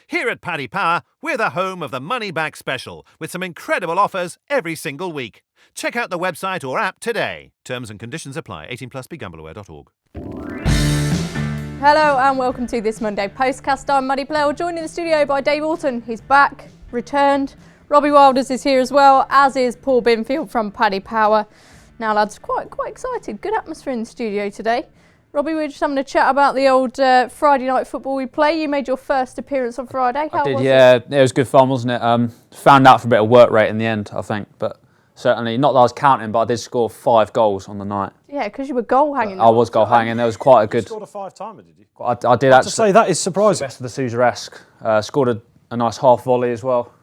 Here at Paddy Power, we're the home of the Money Back Special, with some incredible offers every single week. Check out the website or app today. Terms and conditions apply. 18 plus begambleaware.org. Hello and welcome to this Monday Postcast. I'm Maddie Plell, joined in the studio by Dave Alton. He's back, returned. Robbie Wilders is here as well, as is Paul Binfield from Paddy Power. Now lads, quite excited. Good atmosphere in the studio today. Robbie, we're just having a chat about the old Friday night football we play. You made your first appearance on Friday. How was it? It was good fun, wasn't it? Found out for a bit of work rate in the end, I think, but certainly, not that I was counting, but I did score 5 goals on the night. Yeah, because you were goal hanging. I was goal hanging. There was quite a good. You scored a 5-timer, did you? I did actually. To say that is surprising. Best of the Sousa-esque. Scored a nice half volley as well.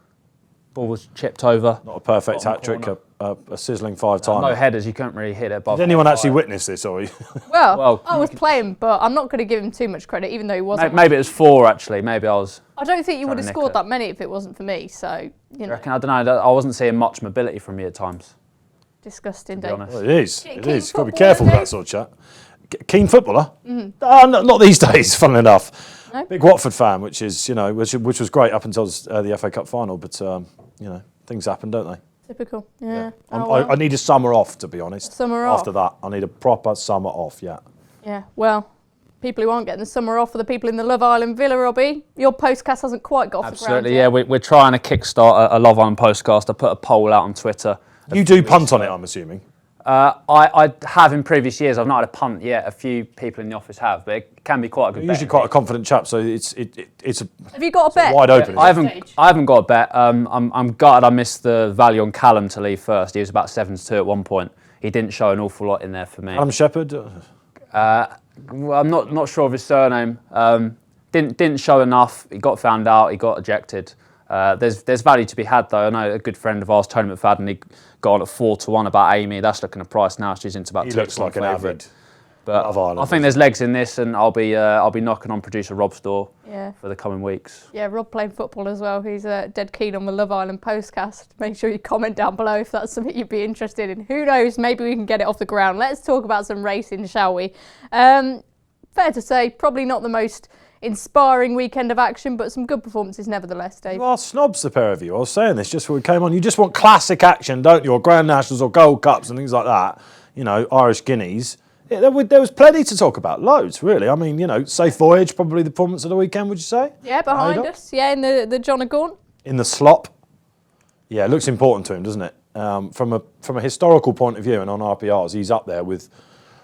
Ball was chipped over. Not a perfect hat trick, a sizzling 5-timer. No headers, you couldn't really hit it above. Did anyone actually witness this, or? Well, I was playing, but I'm not going to give him too much credit, even though he wasn't. Maybe it was 4 actually. Maybe I was. I don't think you would have scored that many if it wasn't for me. So you know. I don't know. I wasn't seeing much mobility from me at times. Disgusting, Dave. Well, it is. Keen It is. You've got to be footballer, careful with Dave? that sort of chat. Keen footballer? Not these days, funnily enough. No? Big Watford fan, which was great up until the FA Cup final, but things happen, don't they? Typical. Yeah. I need a summer off, to be honest. Summer off. After that, I need a proper summer off. Yeah. Yeah. Well, people who aren't getting the summer off are the people in the Love Island villa. Robbie, your postcast hasn't quite got off the ground Absolutely, yet. yeah. We're trying to kickstart a Love Island postcast. I put a poll out on Twitter. You do punt on it, I'm assuming. I have in previous years. I've not had a punt yet. A few people in the office have, but it can be quite a good You're bet. usually quite a confident chap, so it's Have you got a bet? wide open. I haven't got a bet. I'm gutted I missed the value on Callum to leave first. He was about 7-2 at one point. He didn't show an awful lot in there for me. Adam Shepherd. Well, I'm not sure of his surname. Didn't show enough. He got found out. He got ejected. There's value to be had though. I know a good friend of ours, Tony McFadden, he got on at 4-1 about Amy. That's looking a price now. She's into about 2 He looks like an avid. But Love Island, I think there's legs in this, and I'll be knocking on producer Rob's door Yeah. for the coming weeks. Yeah, Rob playing football as well. He's dead keen on the Love Island postcast. Make sure you comment down below if that's something you'd be interested in. Who knows? Maybe we can get it off the ground. Let's talk about some racing, shall we? Fair to say, probably not the most inspiring weekend of action, but some good performances nevertheless, Dave. You are snobs, the pair of you. I was saying this just before we came on. You just want classic action, don't you? Or Grand Nationals or Gold Cups and things like that. Irish Guineas. Yeah, there was plenty to talk about. Loads, really. I mean, Safe Voyage, probably the performance of the weekend, would you say? Yeah, behind Haydock? us. Yeah, in the John O'Gaunt. In the slop. Yeah, it looks important to him, doesn't it? From a historical point of view and on RPRs, he's up there with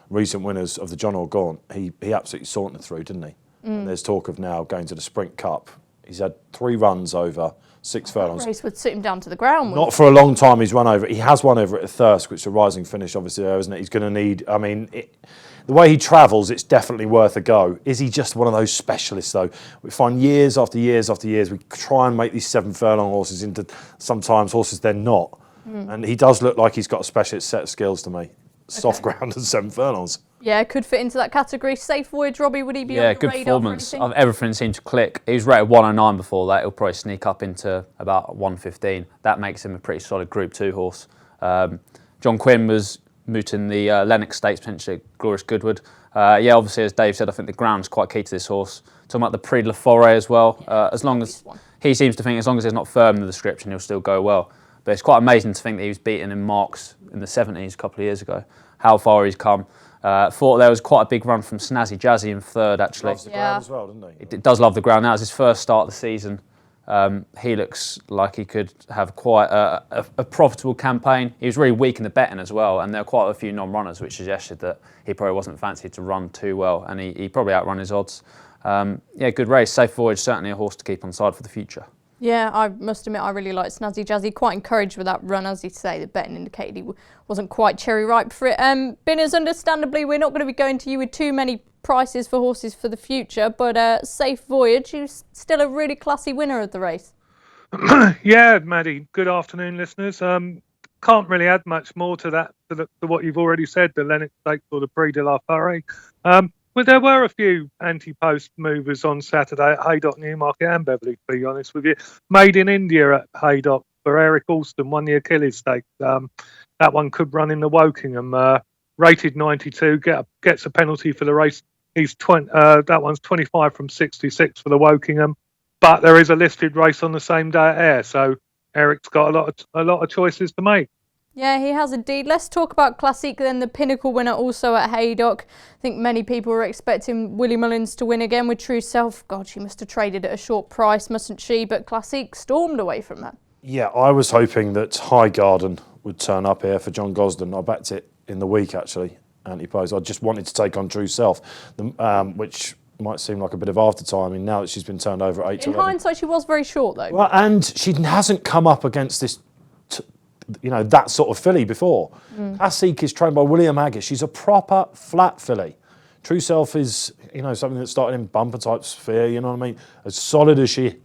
recent winners of the John O'Gaunt. He absolutely sauntered through, didn't he? And there's talk of now going to the Sprint Cup. He's had 3 runs over 6 furlongs. Race would sit him down to the ground. Not for a long time he's run over. He has won over it at Thirsk, which is a rising finish, obviously, there, isn't it? He's going to need, the way he travels, it's definitely worth a go. Is he just one of those specialists, though? We find years after years after years, we try and make these 7 furlong horses into sometimes horses they're not. And he does look like he's got a specialist set of skills to me. Soft ground and 7 furlongs. Yeah, could fit into that category. Safe Voyage, Robbie, would he be on your good radar performance. for anything? Everything seemed to click. He was rated 109 before that. He'll probably sneak up into about 115. That makes him a pretty solid Group 2 horse. John Quinn was mooting the Lennox Stakes, potentially at Glorious Goodwood. Obviously, as Dave said, I think the ground's quite key to this horse. Talking about the Prix de la Forêt as well. As long as he seems to think, as long as it's not firm in the description, he'll still go well. But it's quite amazing to think that he was beaten in marks in the 70s a couple of years ago. How far he's come. Thought there was quite a big run from Snazzy Jazzy in third, actually. Loves the ground as well, doesn't he? It does love the ground. That was his first start of the season. He looks like he could have quite a profitable campaign. He was really weak in the betting as well, and there were quite a few non-runners which suggested that he probably wasn't fancied to run too well, and he probably outrun his odds. Good race. Safe Voyage, certainly a horse to keep on side for the future. Yeah, I must admit I really like Snazzy Jazzy. Quite encouraged with that run, as you say. The betting indicated he wasn't quite cherry ripe for it. Binners, understandably, we're not going to be going to you with too many prices for horses for the future, but Safe Voyage, who's still a really classy winner of the race. Yeah, Maddie. Good afternoon, listeners. Can't really add much more to that, to what you've already said, the Lennox Stakes or the Prix de la Forêt. Well, there were a few anti-post movers on Saturday at Haydock, Newmarket and Beverley, to be honest with you. Made in India at Haydock, where Eric Alston won the Achilles Stakes. That one could run in the Wokingham. Rated 92, gets a penalty for the race. That one's 25 from 66 for the Wokingham. but there is a listed race on the same day at Ayr, so Eric's got a lot of choices to make. Yeah, he has indeed. Let's talk about Classique then, the Pinnacle winner also at Haydock. I think many people were expecting Willie Mullins to win again with True Self. God, she must have traded at a short price, mustn't she? But Classique stormed away from that. Yeah, I was hoping that Highgarden would turn up here for John Gosden. I backed it in the week, actually, anti-pose. I just wanted to take on True Self, which might seem like a bit of after-timing now that she's been turned over at 8 to 11. In hindsight, she was very short, though. Well, and she hasn't come up against this, that sort of filly before. Classique is trained by William Haggis. She's a proper flat filly. True Self is, something that started in bumper type sphere, you know what I mean? As solid as she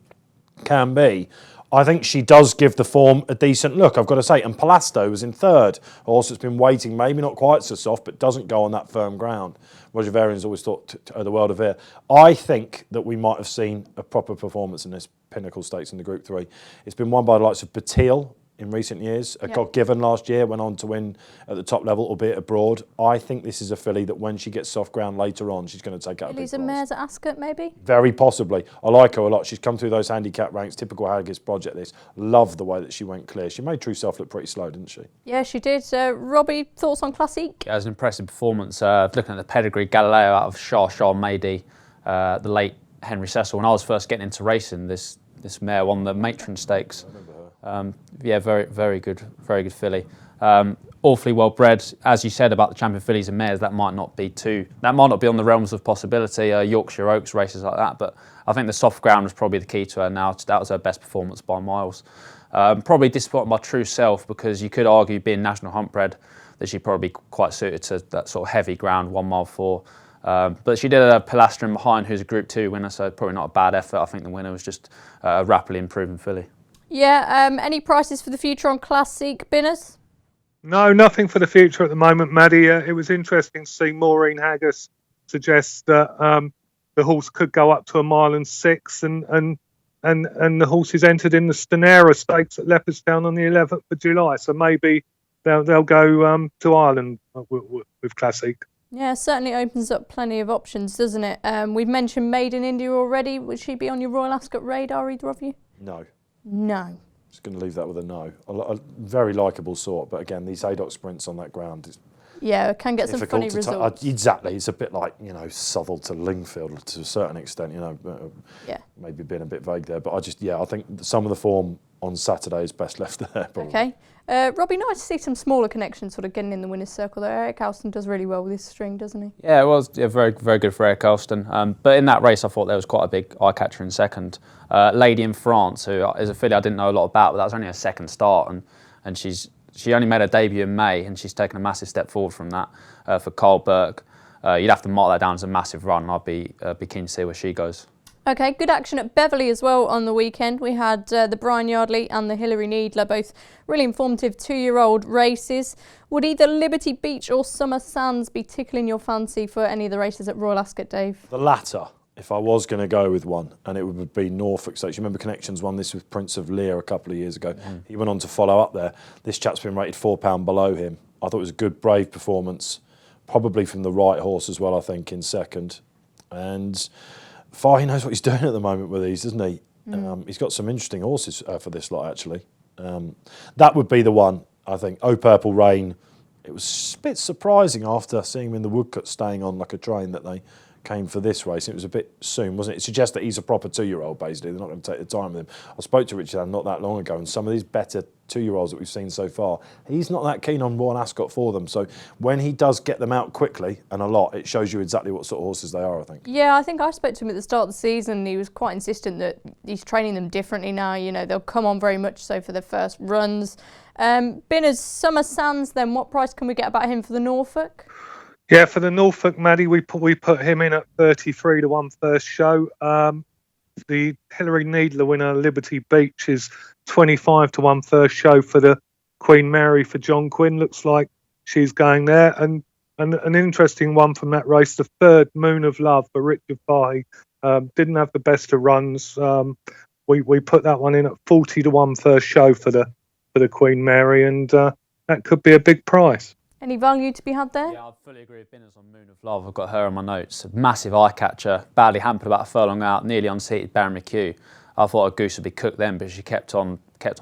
can be. I think she does give the form a decent look, I've got to say. And Palasto was in third. A horse that's been waiting, maybe not quite so soft, but doesn't go on that firm ground. Roger Varian's always thought the world of her. I think that we might have seen a proper performance in this Pinnacle Stakes in the Group 3. It's been won by the likes of Batil in recent years. Got given last year, went on to win at the top level, albeit abroad. I think this is a filly that when she gets soft ground later on, she's going to take out a big Fillies and prize. mares at Ascot, maybe? Very possibly. I like her a lot. She's come through those handicap ranks, typical Haggis project this. Love the way that she went clear. She made True Self look pretty slow, didn't she? Yeah, she did. Robbie, thoughts on Classique? Yeah, it was an impressive performance. Looking at the pedigree, Galileo out of Shah Mady, the late Henry Cecil. When I was first getting into racing, this mare won the Matron Stakes. Very good filly. Awfully well bred. As you said about the champion fillies and mares, that might not be on the realms of possibility. Yorkshire Oaks races like that, but I think the soft ground was probably the key to her now. That was her best performance by miles. Probably disappointed by True Self because you could argue, being national hunt bred, that she'd probably be quite suited to that sort of heavy ground 1 mile 4. But she did a Pilastrin behind, who's a Group 2 winner, so probably not a bad effort. I think the winner was just a rapidly improving filly. Yeah, any prices for the future on Classique, Binners? No, nothing for the future at the moment, Maddie. It was interesting to see Maureen Haggis suggest that the horse could go up to 1 mile and 6, and the horse is entered in the Stenera Stakes at Leopardstown on the 11th of July. So maybe they'll go to Ireland with Classique. Yeah, certainly opens up plenty of options, doesn't it? We've mentioned Made in India already. Would she be on your Royal Ascot radar, either of you? No. No. Just going to leave that with a no. A very likeable sort, but again, these Haydock sprints on that ground is can get some funny results. Exactly. It's a bit like, Southall to Lingfield to a certain extent, maybe being a bit vague there. But I think some of the form on Saturday is best left there, probably. Okay. Robbie, nice to see some smaller connections sort of getting in the winner's circle there. Eric Alston does really well with his string, doesn't he? Yeah, it was very, very good for Eric Alston. But in that race, I thought there was quite a big eye-catcher in second. Lady in France, who is a filly I didn't know a lot about, but that was only her second start. And she only made her debut in May, and she's taken a massive step forward from that for Carl Burke. You'd have to mark that down as a massive run. I'd be keen to see where she goes. Okay, good action at Beverley as well on the weekend. We had the Brian Yardley and the Hilary Needler, both really informative 2-year-old races. Would either Liberty Beach or Summer Sands be tickling your fancy for any of the races at Royal Ascot, Dave? The latter, if I was going to go with one, and it would be Norfolk Stakes. You remember Connections won this with Prince of Lear a couple of years ago. He went on to follow up there. This chap's been rated £4 below him. I thought it was a good, brave performance, probably from the right horse as well, I think, in second. And Fahy knows what he's doing at the moment with these, doesn't he? He's got some interesting horses for this lot, actually. That would be the one, I think. Oh Purple Rain. It was a bit surprising after seeing him in the Woodcut staying on like a train that they came for this race. It was a bit soon, wasn't it? It suggests that he's a proper 2-year-old, basically. They're not going to take the time with him. I spoke to Richard Allen not that long ago, and some of these better 2-year-olds that we've seen so far, he's not that keen on Royal Ascot for them. So when he does get them out quickly and a lot, it shows you exactly what sort of horses they are, I think. Yeah, I think I spoke to him at the start of the season. He was quite insistent that he's training them differently now. They'll come on very much so for their first runs. Binners, Summer Sands, then what price can we get about him for the Norfolk? Yeah, for the Norfolk, Maddie, we put him in at 33 to 1 first show. The Hilary Needler winner, Liberty Beach, is 25 to 1 first show for the Queen Mary for John Quinn. Looks like she's going there. And an interesting one from that race, the third Moon of Love for Richard Fahy. Didn't have the best of runs. We put that one in at 40 to 1 first show for the Queen Mary, and that could be a big price. Any value to be had there? Yeah, I fully agree with Binners on Moon of Love. I've got her on my notes. Massive eye catcher, badly hampered about a furlong out, nearly unseated Baron McHugh. I thought a goose would be cooked then, but she kept on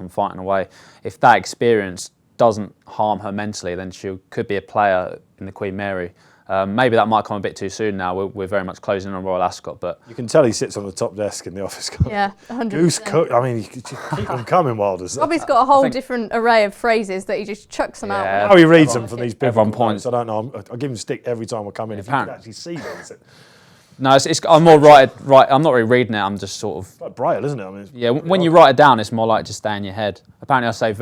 fighting away. If that experience doesn't harm her mentally, then she could be a player in the Queen Mary. Maybe that might come a bit too soon now. We're very much closing on Royal Ascot, but you can tell he sits on the top desk in the office. Yeah, 100%. Goose cook. I mean, you keep them coming, Wilders. Robbie's got a whole different array of phrases that he just chucks them out. How he reads them from these people. Everyone points. I don't know. I give him stick every time I come in. If you can actually see them. No, I'm more right. I'm not really reading it. I'm just sort of. It's like Braille, isn't it? I mean, when you write it down, it's more like just stay in your head. Apparently, I say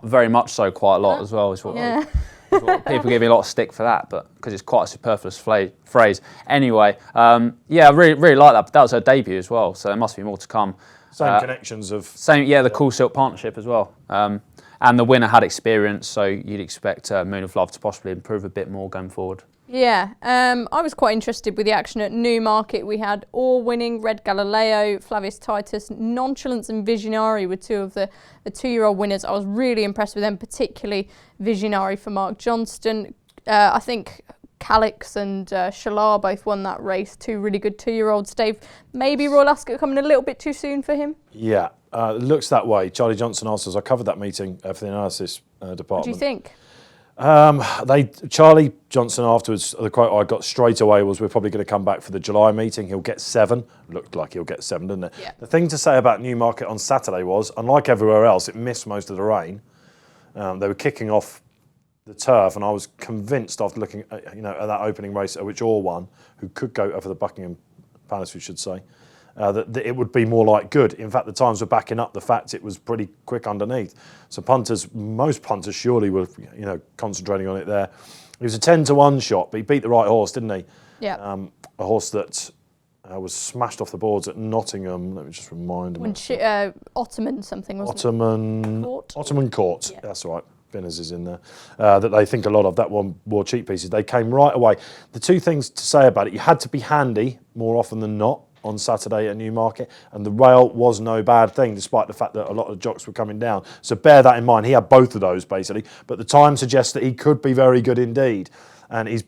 very much so quite a lot as well. Is what people give me a lot of stick for that, but because it's quite a superfluous phrase. Anyway, I really like that. But that was her debut as well, so there must be more to come. Same connections of. The Cool Silk partnership as well. And the winner had experience, so you'd expect Moon of Love to possibly improve a bit more going forward. Yeah, I was quite interested with the action at Newmarket. We had all winning Red Galileo, Flavius Titus, Nonchalance and Visionary were two of the 2-year-old winners. I was really impressed with them, particularly Visionary for Mark Johnston. I think Calix and Shalar both won that race, 2 really good 2-year-olds. Dave, maybe Royal Ascot coming a little bit too soon for him? Yeah, it looks that way. Charlie Johnson asked us, I covered that meeting for the analysis department. What do you think? Charlie Johnson afterwards, the quote I got straight away was, we're probably going to come back for the July meeting. He'll get 7. Looked like he'll get 7, didn't it? Yeah. The thing to say about Newmarket on Saturday was, unlike everywhere else, it missed most of the rain. They were kicking off the turf, and I was convinced after looking at, at that opening race, which Orr won, who could go over the Buckingham Palace, we should say, that it would be more like good. In fact, the times were backing up the fact it was pretty quick underneath. So most punters surely were, concentrating on it there. It was a 10-1 shot, but he beat the right horse, didn't he? Yeah. A horse that was smashed off the boards at Nottingham. Let me just remind him. Ottoman something, wasn't it? Ottoman Court. Yeah. That's right. Binners is in there. That they think a lot of. That one wore cheap pieces. They came right away. The two things to say about it, you had to be handy more often than not on Saturday at Newmarket, and the rail was no bad thing, despite the fact that a lot of jocks were coming down. So bear that in mind. He had both of those, basically, but the time suggests that he could be very good indeed. And he's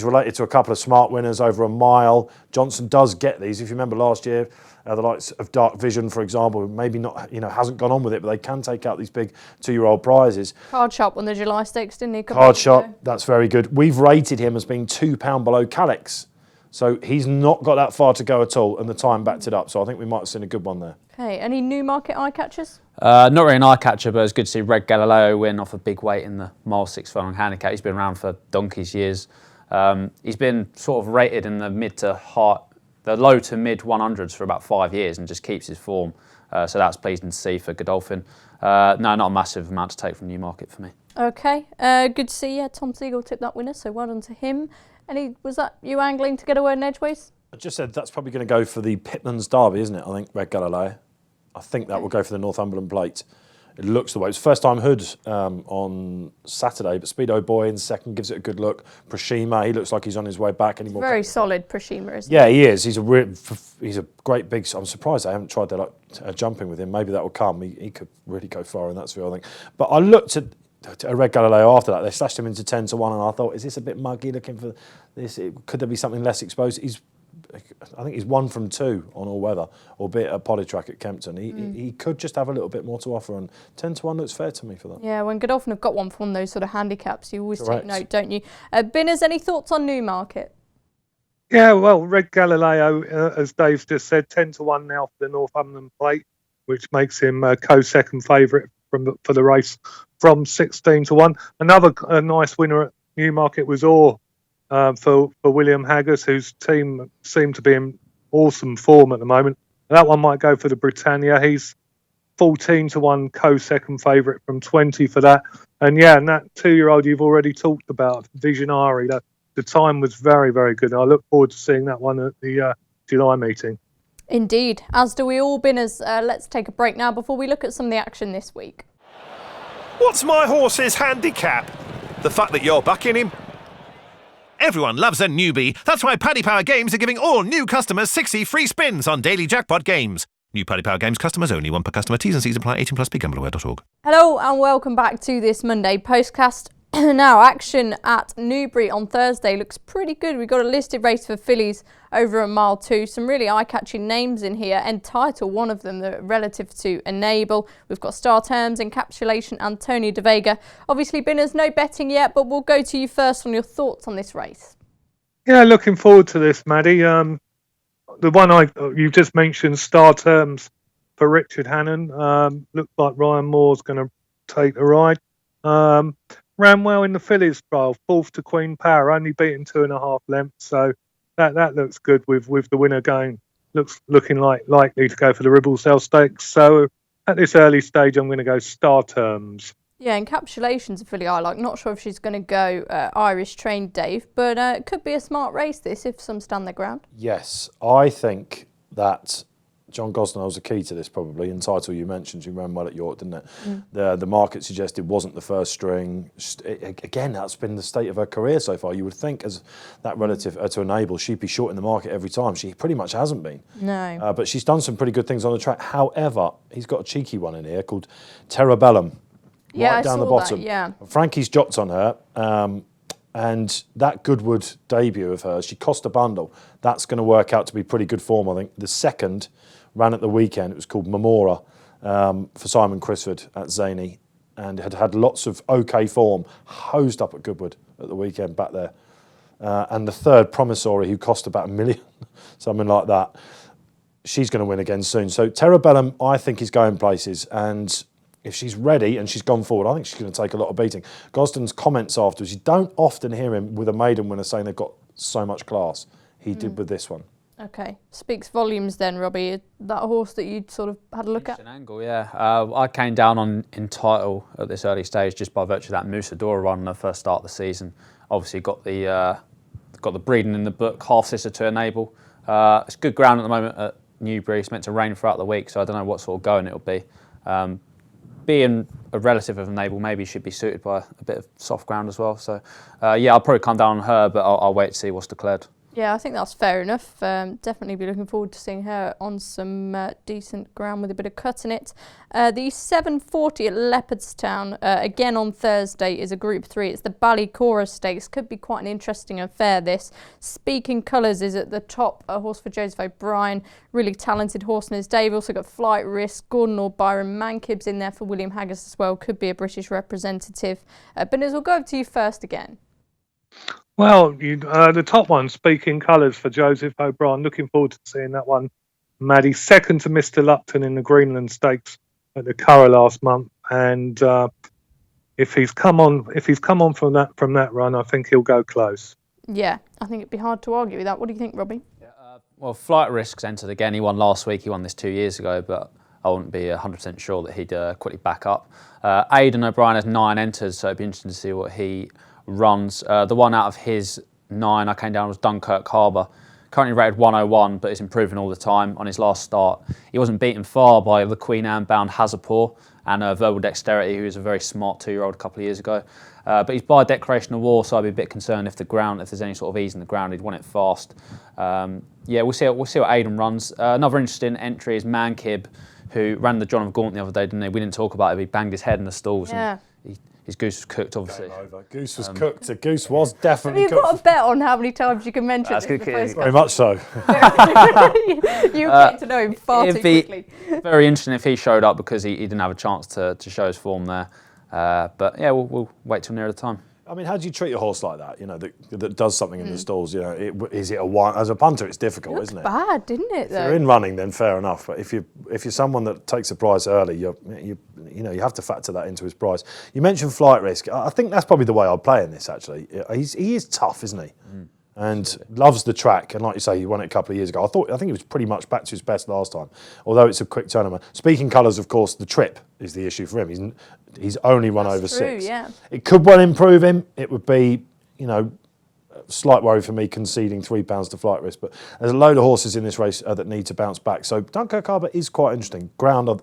related to a couple of smart winners over a mile. Johnson does get these. If you remember last year, the likes of Dark Vision, for example, maybe not, hasn't gone on with it, but they can take out these big 2-year-old prizes. Card Sharp won the July Stakes, didn't he? Card Sharp, that's very good. We've rated him as being £2 below Calix. So he's not got that far to go at all, and the time backed it up. So I think we might have seen a good one there. Okay, any Newmarket eye catchers? Not really an eye catcher, but it's good to see Red Galileo win off a big weight in the mile 6 furlong handicap. He's been around for donkey's years. He's been sort of rated in the low to mid 100s for about 5 years and just keeps his form. So that's pleasing to see for Godolphin. No, not a massive amount to take from Newmarket for me. Okay, good to see. Yeah, Tom Siegel tipped that winner, so well done to him. Was that you angling to get a word in edgeways? I just said that's probably going to go for the Pitman's Derby, isn't it? I think Red Galileo. I think that will go for the Northumberland Plate. It looks the way. It's first time Hood on Saturday, but Speedo Boy in second gives it a good look. Prashima, he looks like he's on his way back. Very solid Prashima, isn't he? Yeah, he is. He's a great big. I'm surprised I haven't tried that jumping with him. Maybe that will come. He could really go far in that field, I think. But I looked at Red Galileo after that. They slashed him into 10-1, and I thought, is this a bit muggy looking for this? Could there be something less exposed? I think he's 1 from 2 on all weather, albeit a polytrack at Kempton. He could just have a little bit more to offer, and 10-1 looks fair to me for that. Yeah, when Godolphin have got one from those sort of handicaps, you always take note, don't you? Binners, any thoughts on Newmarket? Yeah, well, Red Galileo, as Dave's just said, 10-1 now for the Northumberland Plate, which makes him co-second favourite for the race from 16-1. Another nice winner at Newmarket was Orr for William Haggis, whose team seem to be in awesome form at the moment. That one might go for the Britannia. He's 14-1 co-second favourite from 20 for that. And that 2-year-old you've already talked about, Visionary, the time was very, very good. I look forward to seeing that one at the July meeting. Indeed, as do we all, Binners. Let's take a break now before we look at some of the action this week. What's my horse's handicap? The fact that you're backing him? Everyone loves a newbie. That's why Paddy Power Games are giving all new customers 60 free spins on daily jackpot games. New Paddy Power Games customers only, 1 per customer. T's and C's apply. 18+. BeGambleAware.org. Hello and welcome back to this Monday Postcast. Now, action at Newbury on Thursday looks pretty good. We've got a listed race for fillies over a mile 2. Some really eye-catching names in here. Entitle, one of them, the relative to Enable. We've got Star Terms, Encapsulation, Antonio de Vega. Obviously, Binners, no betting yet, but we'll go to you first on your thoughts on this race. Yeah, looking forward to this, Maddie. The one you just mentioned, Star Terms for Richard Hannon. Looks like Ryan Moore's going to take the ride. Ran well in the fillies trial, 4th to Queen Power, only beaten 2.5 lengths. So that looks good with the winner going. Looking likely to go for the Ribblesdale Stakes. So at this early stage, I'm going to go Star Terms. Yeah, Encapsulation's a filly I like. Not sure if she's going to go Irish trained, Dave, but it could be a smart race this if some stand their ground. Yes, I think that John Gosnell's a key to this probably. Entitle, you mentioned, she ran well at York, didn't it? The market suggested wasn't the first string. Again, that's been the state of her career so far. You would think as that relative to Enable, she'd be short in the market every time. She pretty much hasn't been. No. But she's done some pretty good things on the track. However, he's got a cheeky one in here called Terrabellum. Yeah, right down the I saw bottom. that, yeah. Frankie's jocked on her. And that Goodwood debut of hers, she cost a bundle. That's going to work out to be pretty good form, I think. The second ran at the weekend. It was called Memora for Simon Crisford at Zany, and had lots of OK form, hosed up at Goodwood at the weekend back there. And the third, Promissory, who cost about $1 million, something like that. She's going to win again soon. So Terrabellum, I think, is going places, and if she's ready and she's gone forward, I think she's going to take a lot of beating. Gosden's comments afterwards, you don't often hear him with a maiden winner saying they've got so much class. He did with this one. Okay, speaks volumes then, Robbie. That horse that you sort of had a look at? Angle, yeah. I came down on Entitle at this early stage just by virtue of that Musadora run on the first start of the season. Obviously got the breeding in the book, half sister to Enable. It's good ground at the moment at Newbury. It's meant to rain throughout the week, so I don't know what sort of going it'll be. Being a relative of Enable, maybe should be suited by a bit of soft ground as well. So, yeah, I'll probably come down on her, but I'll wait to see what's declared. Yeah, I think that's fair enough. Definitely be looking forward to seeing her on some decent ground with a bit of cut in it. The 740 at Leopardstown, again on Thursday, is a Group 3. It's the Ballycora Stakes. Could be quite an interesting affair, this. Speaking Colours is at the top, a horse for Joseph O'Brien. Really talented horse in his day. We've also got Flight Risk, Gordon or Byron Mankib's in there for William Haggis as well. Could be a British representative. But we'll go over to you first again. Well, the top one, Speaking Colours for Joseph O'Brien. Looking forward to seeing that one, Maddie. Second to Mr. Lupton in the Greenland Stakes at the Curragh last month, and if he's come on from that run, I think he'll go close. Yeah, I think it'd be hard to argue with that. What do you think, Robbie? Well, Flight Risk's entered again. He won last week. He won this 2 years ago, but I wouldn't be 100% sure that he'd quickly back up. Aidan O'Brien has 9 enters, so it'd be interesting to see what he runs. The one out of his 9 I came down was Dunkirk Harbour. Currently rated 101, but is improving all the time. On his last start, he wasn't beaten far by the Queen Anne bound Hazapur and Verbal Dexterity, who was a very smart 2-year-old a couple of years ago. But he's by Declaration of War, so I'd be a bit concerned if there's any sort of ease in the ground, he'd want it fast. Yeah, we'll see what Aidan runs. Another interesting entry is Mankib, who ran the John of Gaunt the other day, didn't he? We didn't talk about it, but he banged his head in the stalls. Yeah. And his goose was cooked, obviously. Goose was cooked. The goose was definitely Have you cooked. got a bet on how many times you can mention That's it in good, the yeah. postcast? Very much so. You get to know him far too quickly. Very interesting if he showed up because he didn't have a chance to show his form there. But yeah, we'll wait till nearer the time. I mean, how do you treat a horse like that? You know, that does something in the stalls. You know, is it a one? As a punter, it's difficult, isn't it? Bad, didn't it? If you're in running, then fair enough. But if you're someone that takes a price early, you have to factor that into his price. You mentioned Flight Risk. I think that's probably the way I'd play in this. Actually, he is tough, isn't he? And loves the track. And like you say, he won it a couple of years ago. I think he was pretty much back to his best last time. Although it's a quick tournament. Speaking Colours, of course, the trip is the issue for him. He's only run over 6. Yeah. It could well improve him. It would be, a slight worry for me conceding £3 to Flight Risk. But there's a load of horses in this race that need to bounce back. So Dunkirk Harbour is quite interesting. Ground, I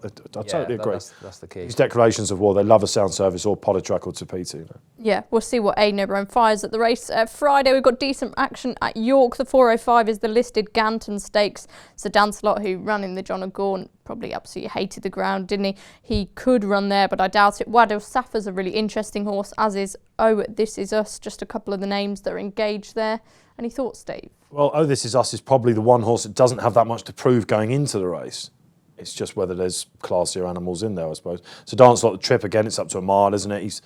totally agree. That's the key. These declarations of war, they love a sound service or Polytrack or Tapiti. Yeah, we'll see what Aidan O'Brien fires at the race. Friday, we've got decent action at York. The 405 is the listed Ganton Stakes. So Dan Slott, who ran in the John of Gaunt, probably absolutely hated the ground, didn't he? He could run there, but I doubt it. Wadil Safa's a really interesting horse, as is Oh This Is Us, just a couple of the names that are engaged there. Any thoughts, Dave? Well, Oh This Is Us is probably the one horse that doesn't have that much to prove going into the race. It's just whether there's classier animals in there, I suppose. So Dancelot, the trip, again, it's up to a mile, isn't it? He's,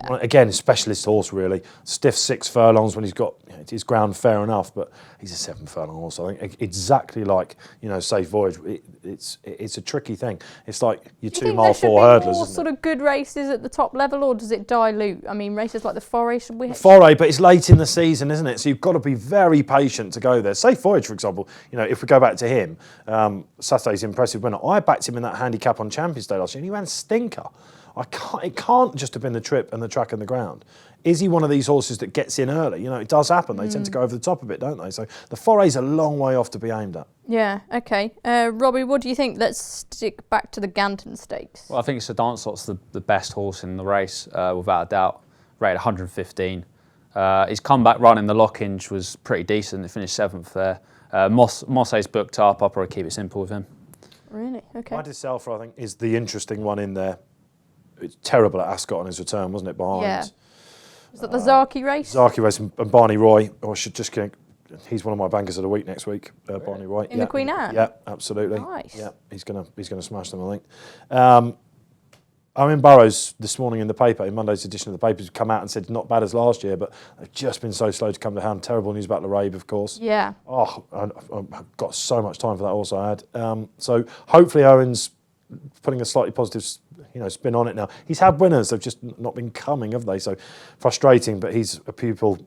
again, a specialist horse, really. Stiff 6 furlongs when he's got his ground fair enough, but he's a 7 furlong horse, I think. Exactly like, Safe Voyage. It's a tricky thing. It's like your 2 mile 4 hurdlers, more isn't sort it? of good races at the top level, or does it dilute? I mean, races like the Foray, should we... Foray, but it's late in the season, isn't it? So you've got to be very patient to go there. Safe Voyage, for example, if we go back to him, Saturday's impressive winner. I backed him in that handicap on Champions Day last year, and he ran stinker. It can't just have been the trip and the track and the ground. Is he one of these horses that gets in early? It does happen. They tend to go over the top a bit, don't they? So the Foray's a long way off to be aimed at. Yeah, okay. Robbie, what do you think? Let's stick back to the Ganton Stakes. Well, I think Sir Dancelot's the best horse in the race, without a doubt. Rated 115. His comeback run in the Lockinge was pretty decent. He finished 7th there. Mossay's booked up. I'll probably keep it simple with him. Really? Okay. Mighty Selfer, I think, is the interesting one in there. It's terrible at Ascot on his return, wasn't it, behind? Yeah. Was that the Zaki race? Zaki race and Barney Roy. He's one of my bankers of the week next week, Barney Roy. In the Queen Anne? Yeah, absolutely. Nice. Yeah, he's gonna smash them, I think. Owen Burrows this morning in the paper, in Monday's edition of the paper, come out and said not bad as last year, but they've just been so slow to come to hand. Terrible news about Larabe, of course. Yeah. Oh, I've got so much time for that horse I had. So hopefully Owen's putting a slightly positive spin on it now. He's had winners, they've just not been coming, have they? So frustrating, but he's a pupil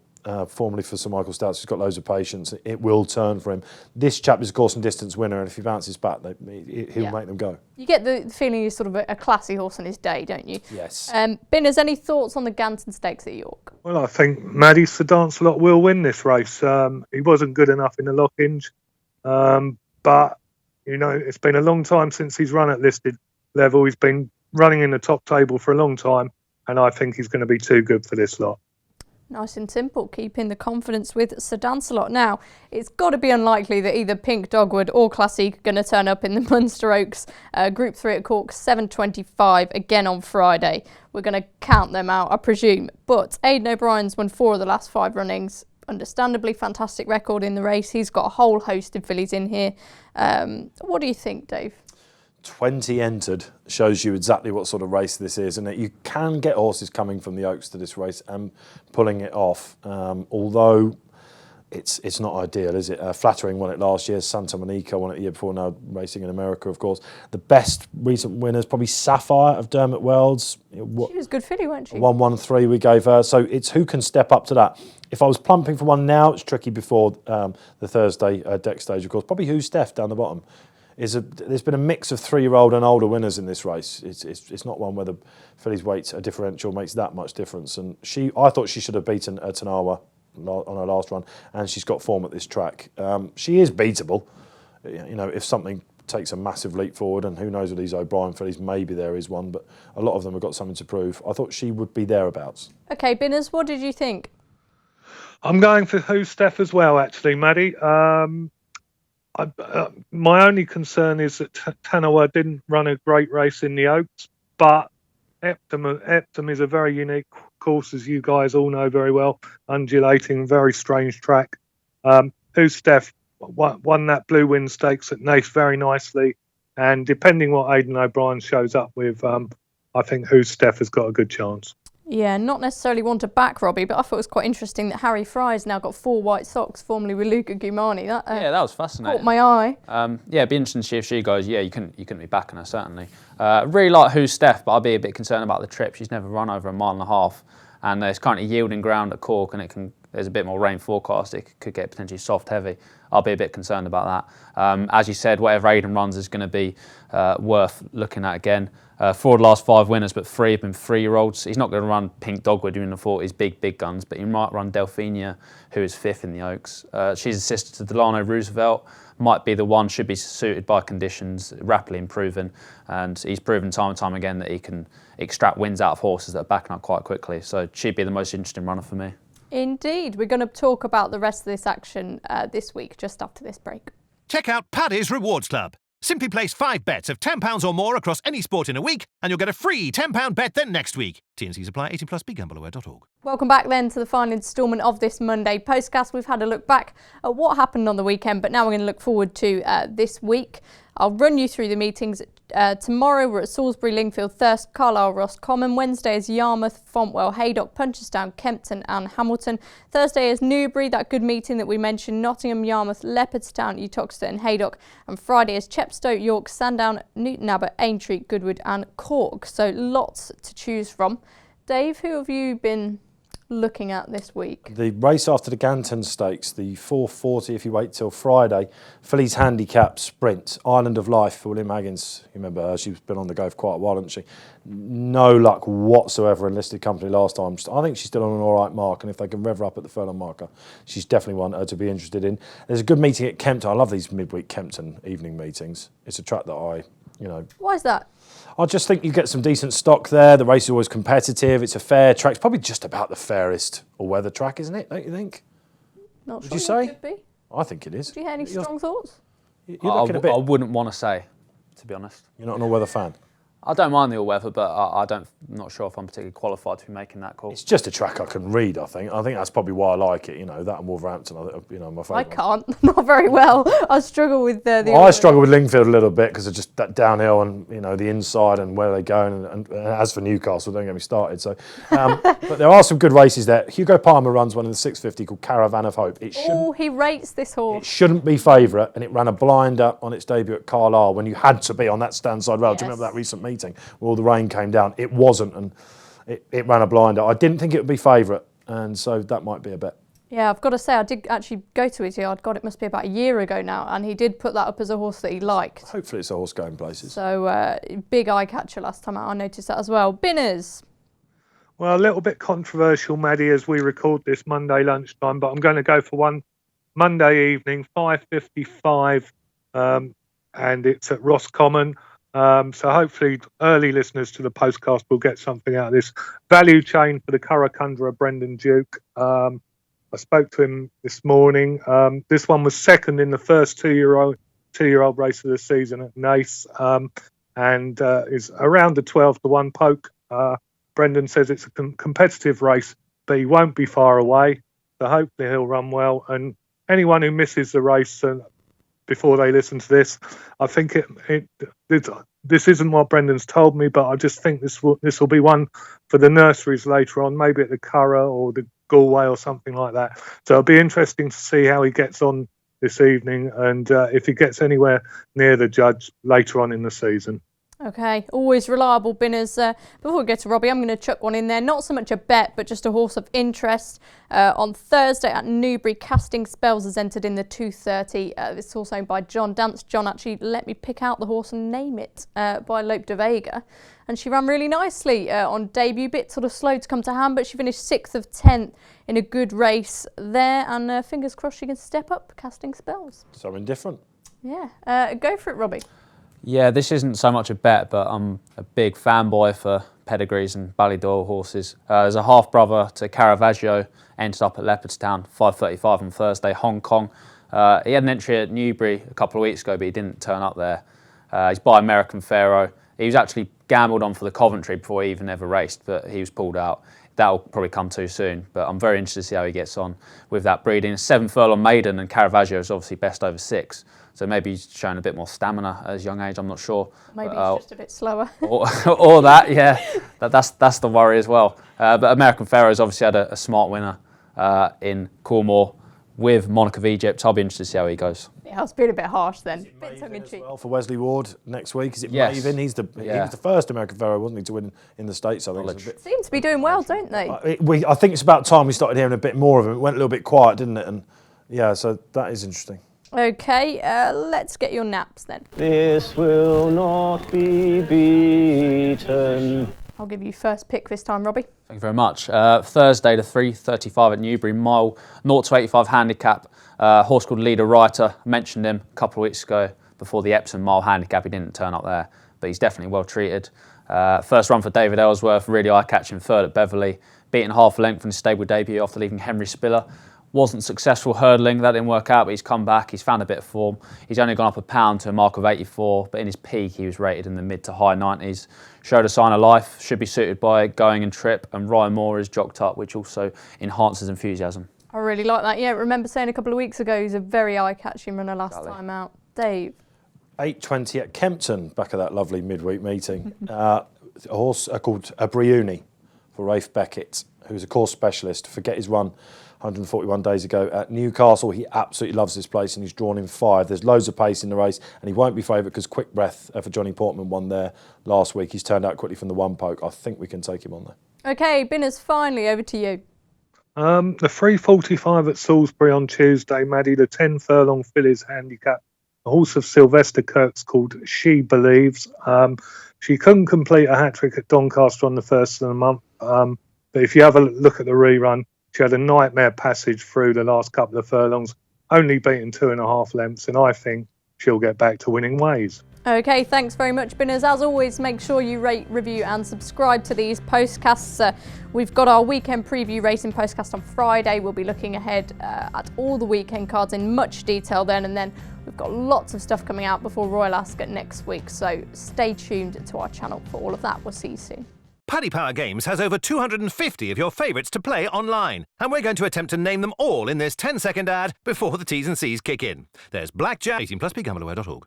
formerly for Sir Michael Stoutes. He's got loads of patience. It will turn for him. This chap is a course and distance winner, and if he bounces back, he'll make them go. You get the feeling he's sort of a classy horse on his day, don't you? Yes. Binners, any thoughts on the Ganton Stakes at York? Well, I think Maddie Sir Dancelot will win this race. He wasn't good enough in the Lockinge, but it's been a long time since he's run at listed level. He's been running in the top table for a long time, and I think he's going to be too good for this lot. Nice and simple, keeping the confidence with Sir Dancelot. Now, it's got to be unlikely that either Pink Dogwood or Classique are going to turn up in the Munster Oaks. Group 3 at Cork, 7:25, again on Friday. We're going to count them out, I presume. But Aidan O'Brien's won 4 of the last 5 runnings. Understandably, fantastic record in the race. He's got a whole host of fillies in here. What do you think, Dave? 20 entered shows you exactly what sort of race this is, and you can get horses coming from the Oaks to this race and pulling it off, although it's not ideal, is it? Flattering won it last year, Santa Monica won it the year before, now racing in America, of course. The best recent winners, probably Sapphire of Dermot Wells. She was good filly, wasn't she? 113 we gave her, so it's who can step up to that. If I was plumping for one now, it's tricky before the Thursday deck stage, of course. Probably Who's Steph down the bottom. There's been a mix of 3-year-old and older winners in this race. It's not one where the filly's weight a differential makes that much difference. And I thought she should have beaten Tanawa on her last run, and she's got form at this track. She is beatable, if something takes a massive leap forward, and who knows with these O'Brien fillies, maybe there is one, but a lot of them have got something to prove. I thought she would be thereabouts. Okay, Binners, what did you think? I'm going for Who's Steph as well, actually, Maddie. My only concern is that Tanawa didn't run a great race in the Oaks, but Epsom is a very unique course, as you guys all know very well, undulating, very strange track. Who's Steph won that Blue Wind Stakes at Naas very nicely, and depending what Aidan O'Brien shows up with, I think Who's Steph has got a good chance. Yeah, not necessarily one to back, Robbie, but I thought it was quite interesting that Harry Fry's now got 4 white socks, formerly with Luca Gumani. That was fascinating. Caught my eye. It'd be interesting to see if she goes. Yeah, you couldn't be backing her, certainly. Really like Who's Steph, but I'd be a bit concerned about the trip. She's never run over 1.5 miles, and it's currently yielding ground at Cork, and there's a bit more rain forecast. It could get potentially soft heavy. I'll be a bit concerned about that. As you said, whatever Aidan runs is going to be worth looking at again. 4 of the last 5 winners, but 3 have been 3-year-olds. He's not going to run Pink Dogwood in the 40s, big guns, but he might run Delphina, who is 5th in the Oaks. She's a sister to Delano Roosevelt, might be the one, should be suited by conditions, rapidly improving, and he's proven time and time again that he can extract wins out of horses that are backing up quite quickly. So she'd be the most interesting runner for me. Indeed. We're going to talk about the rest of this action this week, just after this break. Check out Paddy's Rewards Club. Simply place 5 bets of £10 or more across any sport in a week, and you'll get a free £10 bet then next week. T&Cs apply. 18 plus. BeGambleAware.org. Welcome back then to the final instalment of this Monday Postcast. We've had a look back at what happened on the weekend, but now we're going to look forward to this week. I'll run you through the meetings. Tomorrow we're at Salisbury, Lingfield, Thirsk, Carlisle, Roscommon. Wednesday is Yarmouth, Fontwell, Haydock, Punchestown, Kempton and Hamilton. Thursday is Newbury, that good meeting that we mentioned, Nottingham, Yarmouth, Leopardstown, Uttoxeter and Haydock. And Friday is Chepstow, York, Sandown, Newton Abbot, Aintree, Goodwood and Cork. So lots to choose from. Dave, who have you been looking at this week? The race after the Ganton Stakes, the 440 if you wait till Friday, fillies handicap sprint, Island of Life for William Haggins. You remember her, she's been on the go for quite a while, hasn't she? No luck whatsoever in listed company last time. I think she's still on an all right mark, and if they can rev her up at the furlong marker, she's definitely one to be interested in. There's a good meeting at Kempton. I love these midweek Kempton evening meetings. It's a track that Why is that? I just think you get some decent stock there. The race is always competitive. It's a fair track. It's probably just about the fairest all-weather track, isn't it? Don't you think? Not Would sure you say? it could be. I think it is. Do you have any strong thoughts? You're looking a bit. I wouldn't want to say, to be honest. You're not an all-weather fan. I don't mind the all-weather, but I'm not sure if I'm particularly qualified to be making that call. It's just a track I can read, I think. I think that's probably why I like it, that and Wolverhampton, my favourite. I can't, not very well. I struggle with the I struggle with Lingfield a little bit because of just that downhill and, the inside and where they go. And as for Newcastle, don't get me started. So, but there are some good races there. Hugo Palmer runs one in the 650 called Caravan of Hope. He rates this horse. It shouldn't be favourite, and it ran a blinder on its debut at Carlisle when you had to be on that stand-side rail. Do you remember that recent meeting where all the rain came down? It wasn't, and it ran a blinder. I didn't think it would be favourite, and so that might be a bet. Yeah, I've got to say, I did actually go to his yard. God, it must be about a year ago now, and he did put that up as a horse that he liked. Hopefully it's a horse going places. So, big eye catcher last time out, I noticed that as well. Binners. Well, a little bit controversial, Maddie, as we record this Monday lunchtime, but I'm going to go for one Monday evening, 5:55, and it's at Roscommon. So hopefully early listeners to the podcast will get something out of this. Value chain for the Curracundra, Brendan Duke. I spoke to him this morning. This one was second in the first two-year-old race of the season at Nace, and is around the 12-1 poke. Brendan says it's a competitive race, but he won't be far away. So hopefully he'll run well. And anyone who misses the race before they listen to this, I think this isn't what Brendan's told me, but I just think this will be one for the nurseries later on, maybe at the Curragh or the Galway or something like that. So it'll be interesting to see how he gets on this evening and if he gets anywhere near the judge later on in the season. Okay, always reliable Binners. Before we get to Robbie, I'm going to chuck one in there. Not so much a bet, but just a horse of interest. On Thursday at Newbury, Casting Spells has entered in the 2:30. This horse owned by John Dance. John actually let me pick out the horse and name it by Lope de Vega. And she ran really nicely on debut. Bit sort of slow to come to hand, but she finished 6th of 10th in a good race there. And fingers crossed she can step up Casting Spells. So indifferent. Yeah, go for it, Robbie. Yeah, this isn't so much a bet, but I'm a big fanboy for pedigrees and Ballydoyle horses. There's a half-brother to Caravaggio, ended up at Leopardstown, 5:35 on Thursday, Hong Kong. He had an entry at Newbury a couple of weeks ago, but he didn't turn up there. He's by American Pharaoh. He was actually gambled on for the Coventry before he even ever raced, but he was pulled out. That'll probably come too soon, but I'm very interested to see how he gets on with that breeding. 7 furlong maiden, and Caravaggio is obviously best over 6. So maybe he's showing a bit more stamina at his young age, I'm not sure. Maybe he's just a bit slower. or that, yeah. That's the worry as well. But American Pharaoh's obviously had a smart winner in Coolmore with Monarch of Egypt. I'll be interested to see how he goes. Yeah, it's been a bit harsh then. Bit Maven tongue-in-cheek. as well for Wesley Ward next week. Is it Yes. Maven? He was the first American Pharaoh, wasn't he, to win in the States, I think. Seem to be doing well, don't they? I think it's about time we started hearing a bit more of him. It went a little bit quiet, didn't it? And yeah, so that is interesting. Okay, let's get your naps then. This will not be beaten. I'll give you first pick this time, Robbie. Thank you very much. Thursday, the 3:35 at Newbury, mile 0-85 handicap. Horse called Leader Writer. I mentioned him a couple of weeks ago before the Epsom mile handicap. He didn't turn up there, but he's definitely well treated. First run for David Ellsworth, really eye-catching, 3rd at Beverley. Beaten half a length in his stable debut after leaving Henry Spiller. wasn't successful hurdling. That didn't work out, but he's come back. He's found a bit of form. He's only gone up a pound to a mark of 84, but in his peak, he was rated in the mid to high 90s. Showed a sign of life, should be suited by going and trip, and Ryan Moore is jocked up, which also enhances enthusiasm. I really like that. Yeah, remember saying a couple of weeks ago he's a very eye-catching runner last time out. Dave? 8:20 at Kempton, back at that lovely midweek meeting. A horse called Briuni for Rafe Beckett, who's a course specialist. Forget his run 141 days ago at Newcastle. He absolutely loves this place and he's drawn in 5. There's loads of pace in the race and he won't be favourite because Quick Breath for Johnny Portman won there last week. He's turned out quickly from the one poke. I think we can take him on there. Okay, Binners, finally over to you. The 3:45 at Salisbury on Tuesday, Maddie, the 10 furlong fillies handicap. A horse of Sylvester Kirk's called She Believes. She couldn't complete a hat-trick at Doncaster on the 1st of the month. But if you have a look at the rerun, she had a nightmare passage through the last couple of furlongs, only beaten 2.5 lengths, and I think she'll get back to winning ways. Okay, thanks very much, Binners. As always, make sure you rate, review and subscribe to these postcasts. We've got our weekend preview racing postcast on Friday. We'll be looking ahead at all the weekend cards in much detail then, and then we've got lots of stuff coming out before Royal Ascot next week, so stay tuned to our channel for all of that. We'll see you soon. Paddy Power Games has over 250 of your favourites to play online, and we're going to attempt to name them all in this 10-second ad before the T's and C's kick in. There's Blackjack, 18+, begambleaware.org.